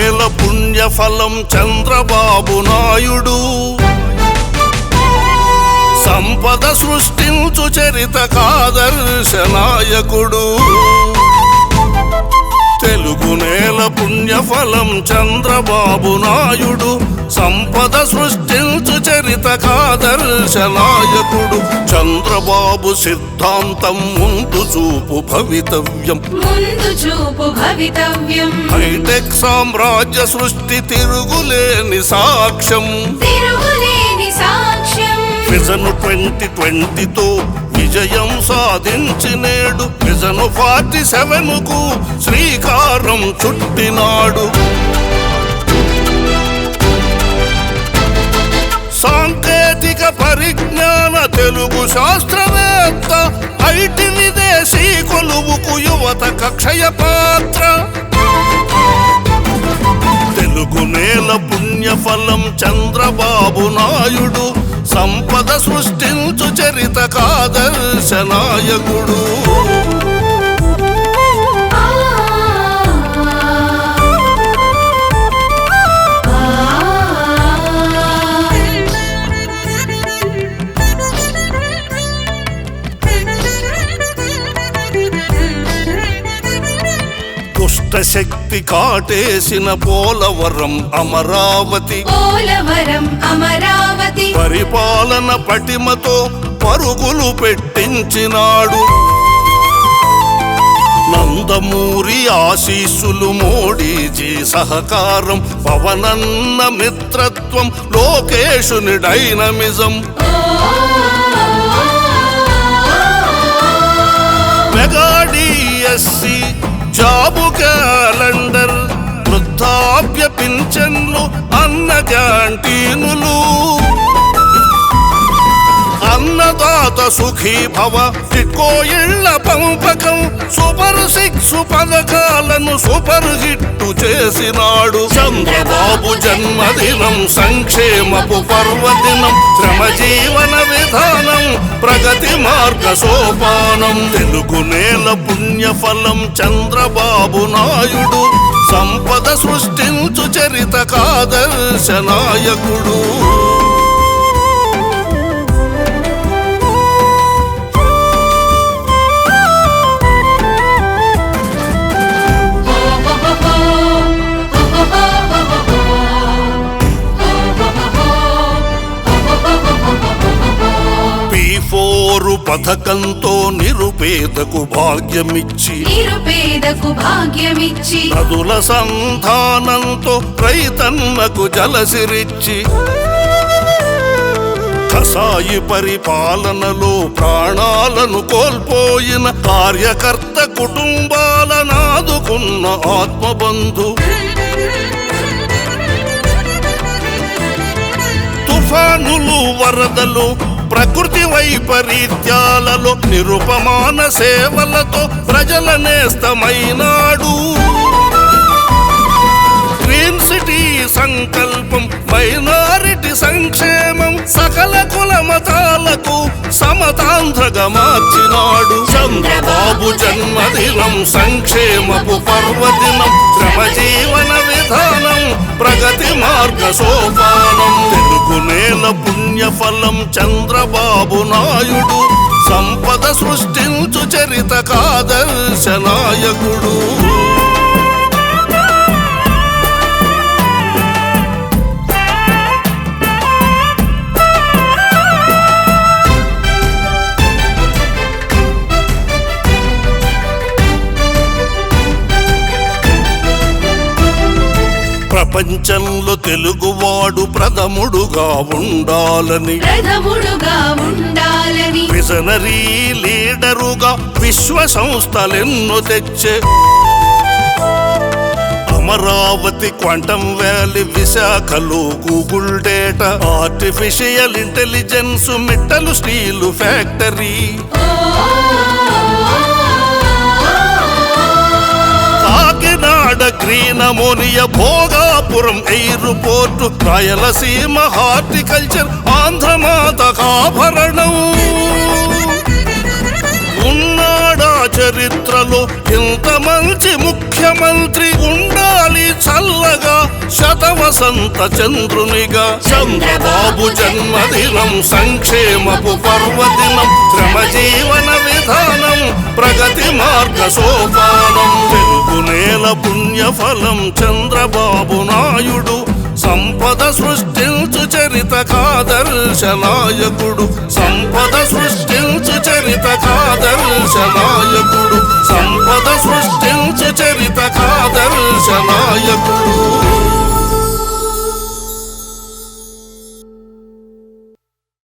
నేల పుణ్యఫలం చంద్రబాబు నాయుడు సంపద సృష్టించు చరిత కాదర్శ నాయకుడు తెలుగు నేల పుణ్యఫలం చంద్రబాబు నాయుడు సంపద సృష్టించు చరిత కాదర్శ నాయకుడు చంద్రబాబు సిద్ధాంతం ముందు చూపు భవితవ్యం హైటెక్ సామ్రాజ్య సృష్టి తిరుగులేని సాక్ష్యం విజన్ 2020తో విజయం సాధించి నేడు విజన్ 47కు శ్రీకారం చుట్టినాడు సాంకేతిక పరిజ్ఞాన తెలుగు శాస్త్రవేత్త ఐటి విదేశీ కొలువుకు యువత కక్షయ పాత్ర తెలుగు నేల పుణ్యఫలం చంద్రబాబు నాయుడు సంపద సృష్టించు చరిత కాదర్శ నాయకుడు శక్తి కాటేసిన పోలవరం అమరావతి పరిపాలన పటిమతో పరుగులు పెట్టించినాడు నందమూరి ఆశీస్సులు మోడీజీ సహకారం పవనన్న మిత్రత్వం లోకేశుని dynamism mega DSC job calendar వృద్ధాప్య పింఛన్లు అన్న క్యాంటీనులు అన్నదాత సుఖీ భవ టిక్కో ఇళ్ల పంపకం సూపర్ 6 పథకాలను సూపర్ హిట్టు చేసినాడు చంద్రబాబు జన్మదినం సంక్షేమపు పర్వదినం శ్రమజీవన విధానం ప్రగతి మార్గ సోపానం తెలుగు నేల పుణ్యఫలం చంద్రబాబు నాయుడు సంపద సృష్టించు చరిత కాదర్శ నాయకుడు పథకంతో నిరుపేదకు భాగ్యమిచ్చి నదుల సంధానంతో రైతన్నకు జలసిరిచ్చి కసాయి పరిపాలనలో ప్రాణాలను కోల్పోయిన కార్యకర్త కుటుంబాలను ఆదుకున్న ఆత్మబంధు తుఫానులు వరదలు ప్రకృతి వైపరీత్యాలలో నిరుపమాన సేవలతో ప్రజల నేస్తమైనాడు గ్రీన్ సిటీ సంకల్పం మైనారిటీ సంక్షేమం సకల కుల మతాలకు సమతాంధ్రగా మార్చినాడు చంద్రబాబు జన్మదినం సంక్షేమపు పర్వదినం శ్రమజీవన విధానం ప్రగతి మార్గ సోపానం తెలుగు నేల పుణ్యఫలం చంద్రబాబు నాయుడు సంపద సృష్టించు చరిత కాదర్శ నాయకుడు ప్రపంచంలో తెలుగువాడు ప్రథముడుగా ఉండాలని విజనరీ లీడరుగా విశ్వ సంస్థలెన్నో తెచ్చే అమరావతి క్వాంటమ్ వ్యాలీ విశాఖలో Google data artificial intelligence Mittal steel factory green ammonia Bhogapuram airport Rayalaseema horticulture ఆంధ్రమాత ఆభరణం ఉన్నాడా చరిత్రలో ఇంత మంచి ముఖ్యమంత్రి ఉండాలి చల్లగా శతవసంత చంద్రునిగా చంద్రబాబు జన్మదినం సంక్షేమపు పర్వదినం శ్రమజీవన విధానం ప్రగతి మార్గ సోపానం తెలుగు నేల పుణ్యఫలం చంద్రబాబు నాయుడు సంపద సృష్టించు చరిత కాదర్శ నాయకుడు సంపద సృష్టించు చరిత కాదర్శ నాయకుడు సంపద సృష్టించు చరిత కాదర్శ నాయకుడు